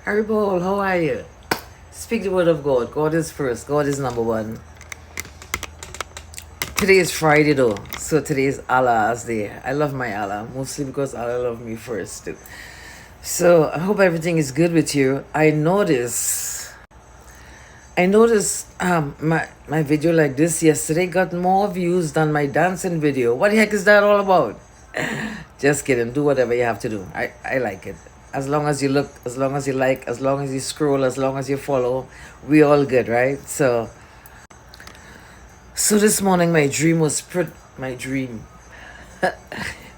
Haribol, how are you? Speak the word of God. God is first. God is number one. Today is Friday though, so today is Allah's day. I love my Allah, mostly because Allah loved me first too. So I hope everything is good with you. I noticed my video like this yesterday got more views than my dancing video. What the heck is that all about? Just kidding. Do whatever you have to do. I like it. As long as you look, as long as you like, as long as you scroll, as long as you follow, we all good, right? So this morning my dream was my dream.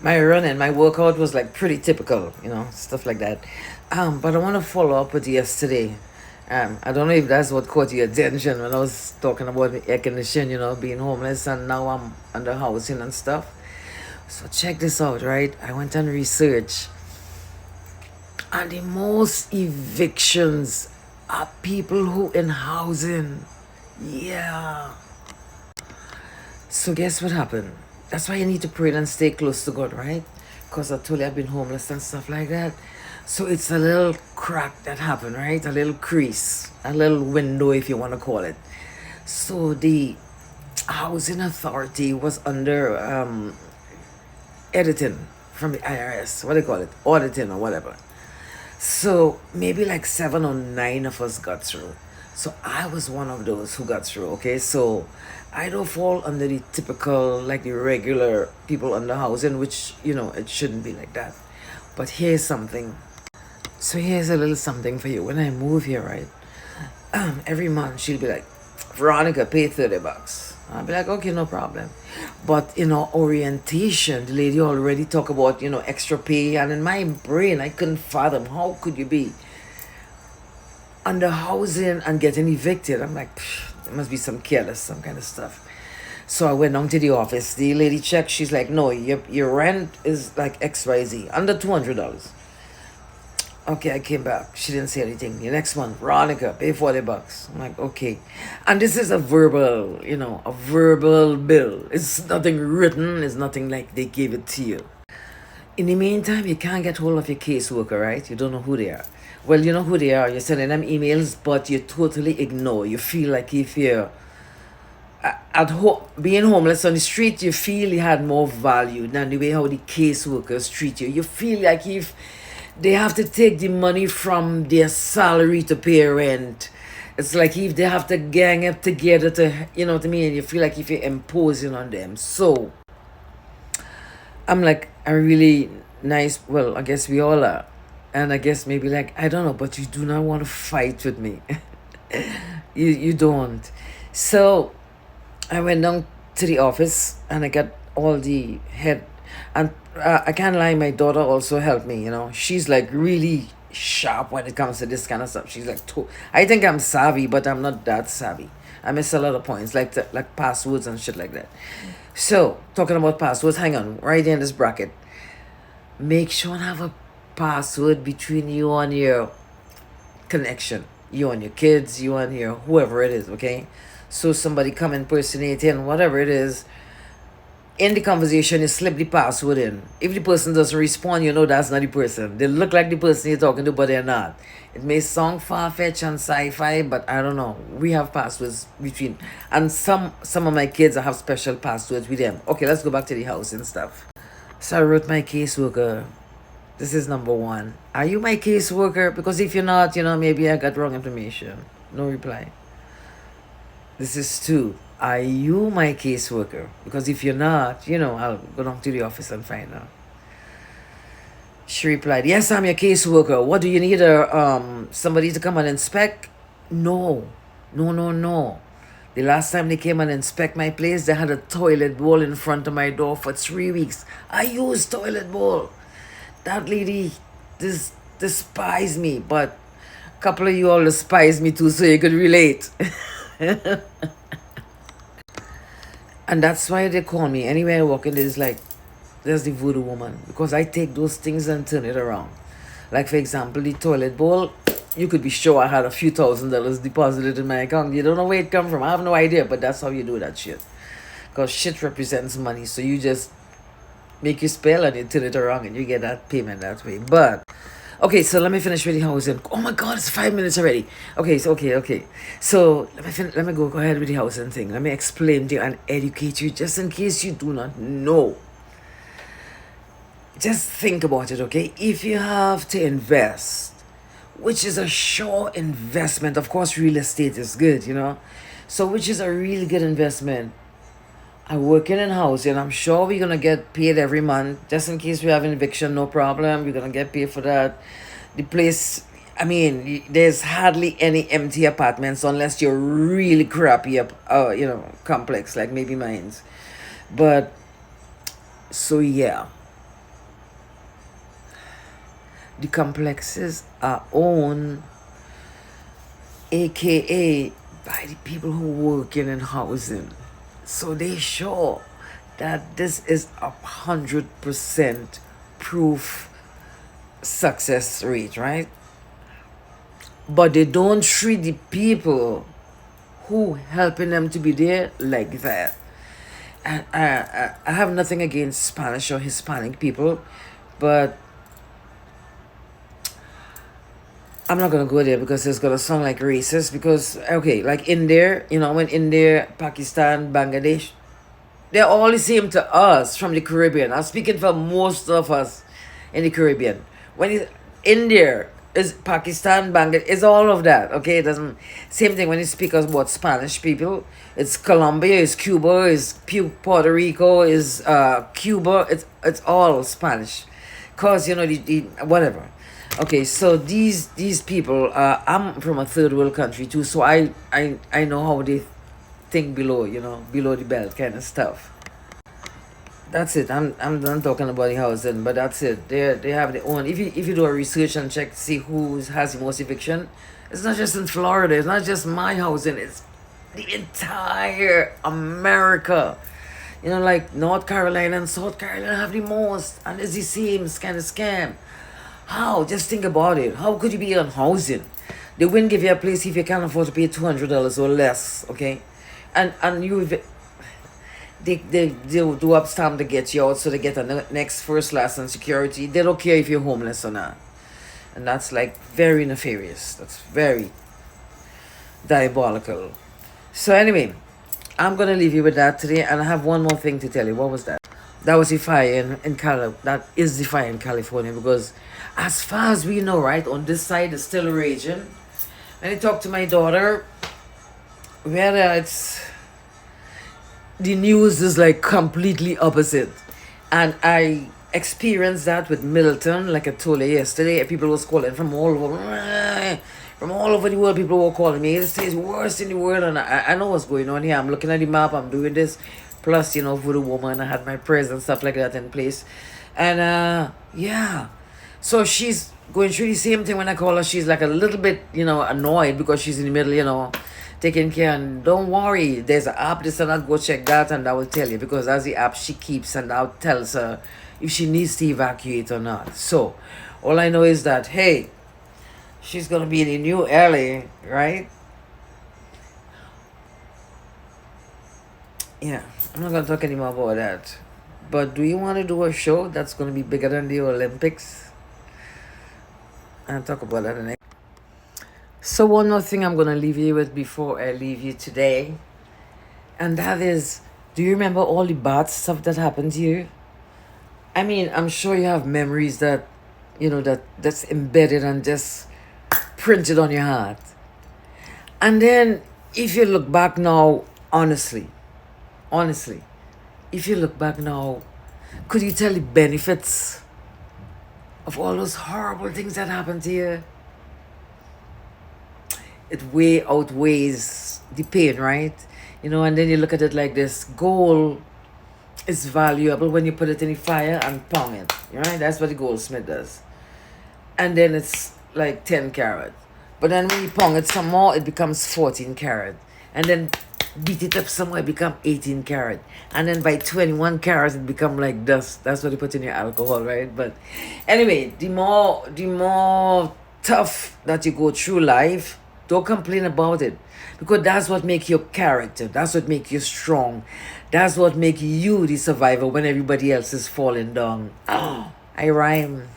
My run and my workout was like pretty typical, stuff like that. But I want to follow up with yesterday. I don't know if that's what caught your attention when I was talking about the air condition, being homeless, and now I'm under housing and stuff. So check this out, right? I went and researched, and the most evictions are people who in housing. Yeah. So guess what happened? That's why you need to pray and stay close to God, right? Because I told you I've been homeless and stuff like that. So it's a little crack that happened, right? A little crease, a little window, if you want to call it. So the housing authority was under editing from the IRS. What do they call it? Auditing or whatever. So maybe like 7 or 9 of us got through. So I was one of those who got through, okay? So I don't fall under the typical, like the regular people under housing, which, it shouldn't be like that. But here's something. So here's a little something for you. When I move here, right? Every month she'll be like, Veronica, pay $30. I'll be like, okay, no problem. But in our orientation, the lady already talk about, extra pay. And in my brain, I couldn't fathom, how could you be under housing and getting evicted? I'm like, there must be some careless, some kind of stuff. So I went down to the office. The lady checked. She's like, no, your rent is like XYZ, under $200. Okay, I came back. She didn't say anything. The next month, Veronica, pay $40. I'm like, okay. And this is a verbal, a verbal bill. It's nothing written. It's nothing like they gave it to you. In the meantime, you can't get hold of your caseworker, right? You don't know who they are. Well, you know who they are. You're sending them emails, but you totally ignore. You feel like if you're being homeless on the street, you feel you had more value than the way how the caseworkers treat you. You feel like if they have to take the money from their salary to pay rent, it's like if they have to gang up together to, you know what I mean? You feel like if you're imposing on them. So I'm like a really nice, well, I guess we all are. And I guess maybe like, I don't know, but you do not want to fight with me. You don't. So I went down to the office and I got all the head. And I can't lie, my daughter also helped me, She's like really sharp when it comes to this kind of stuff. She's like, I think I'm savvy, but I'm not that savvy. I miss a lot of points, like passwords and shit like that. So, talking about passwords, hang on, right in this bracket. Make sure and have a password between you and your connection. You and your kids, you and your whoever it is, okay? So somebody come impersonating, whatever it is, in the conversation, you slip the password in. If the person doesn't respond, you know that's not the person. They look like the person you're talking to, but they're not. It may sound far-fetched and sci-fi, but I don't know. We have passwords between, and some of my kids, I have special passwords with them. Okay, let's go back to the house and stuff. So I wrote my caseworker. This is number 1. Are you my caseworker? Because if you're not, maybe I got wrong information. No reply. This is 2. Are you my caseworker? Because if you're not, I'll go down to the office and find out. She replied, yes, I'm your caseworker. What do you need? Somebody to come and inspect? No. The last time they came and inspect my place, they had a toilet bowl in front of my door for 3 weeks. I used toilet bowl. That lady despised me, but a couple of you all despise me too, so you could relate. And that's why they call me. Anywhere I walk in, there's the voodoo woman. Because I take those things and turn it around. Like, for example, the toilet bowl. You could be sure I had a few $1,000s deposited in my account. You don't know where it come from. I have no idea, but that's how you do that shit. Because shit represents money. So you just make your spell and you turn it around and you get that payment that way. But Okay, so let me finish with the housing. Oh my God, it's 5 minutes already. Okay, so okay. So let me go ahead with the housing thing. Let me explain to you and educate you, just in case you do not know. Just think about it, okay? If you have to invest, which is a sure investment, of course, real estate is good, you know. So which is a really good investment. I'm working in housing. I'm sure we're gonna get paid every month. Just in case we have an eviction, no problem. We're gonna get paid for that. The place, I mean, there's hardly any empty apartments unless you're really crappy up, complex like maybe mine's. But so yeah, the complexes are owned, aka by the people who working in housing. So they show that this is 100% proof success rate, right? But they don't treat the people who helping them to be there like that. And I have nothing against Spanish or Hispanic people, but I'm not gonna go there because it's gonna sound like racist. Because okay, like India, when India, Pakistan, Bangladesh, they're all the same to us from the Caribbean. I'm speaking for most of us in the Caribbean. When India is Pakistan, Bangladesh, it's all of that. Okay, it doesn't. Same thing when you speak about Spanish people. It's Colombia, it's Cuba, it's Puerto Rico, is Cuba. It's all Spanish, cause the whatever. Okay, so these people. I'm from a third world country too, so I know how they think below, below the belt kind of stuff. That's it. I'm done talking about the housing, but that's it. They have their own. If you do a research and check to see who has the most eviction, it's not just in Florida. It's not just my housing. It's the entire America. Like North Carolina and South Carolina have the most, and it's the same kind of scam. How? Just think about it. How could you be on housing? They wouldn't give you a place if you can't afford to pay $200 or less. Okay, and they'll do up stamp to get you out, so they get a next first class and security. They don't care if you're homeless or not, and that's like very nefarious. That's very diabolical. So anyway, I'm gonna leave you with that today, and I have one more thing to tell you. What was that? That was the fire in Cali. That is the fire in California, because as far as we know, right, on this side it's still raging. When I talk to my daughter, whether it's the news is like completely opposite, and I experienced that with Milton. Like I told you yesterday, people was calling from all over, the world. People were calling me. It's worse in the world, and I know what's going on here. I'm looking at the map. I'm doing this, plus Voodoo Woman. I had my prayers and stuff like that in place, and yeah. So she's going through the same thing. When I call her, she's like a little bit annoyed because she's in the middle, taking care. And don't worry, there's an app, this and that, go check that, and I will tell you, because that's the app she keeps, and that tells her if she needs to evacuate or not. So all I know is that, hey, she's gonna be in the new LA, right? Yeah, I'm not gonna talk anymore about that. But do you want to do a show that's gonna be bigger than the Olympics? I'll talk about that next. So one more thing I'm gonna leave you with before I leave you today, and that is, do you remember all the bad stuff that happened to you? I mean, I'm sure you have memories that that's embedded and just printed on your heart. And then if you look back now, honestly, if you look back now, could you tell the benefits of all those horrible things that happened to you? It way outweighs the pain, right? And then you look at it like this: gold is valuable when you put it in the fire and pound it, right? That's what the goldsmith does. And then it's like 10 carat. But then when you pound it some more, it becomes 14 carat. And then beat it up somewhere, it become 18 carat. And then by 21 carats, it become like dust. That's what you put in your alcohol, right? But anyway, the more tough that you go through life, don't complain about it, because that's what make your character. That's what make you strong. That's what make you the survivor when everybody else is falling down. Oh, I rhyme.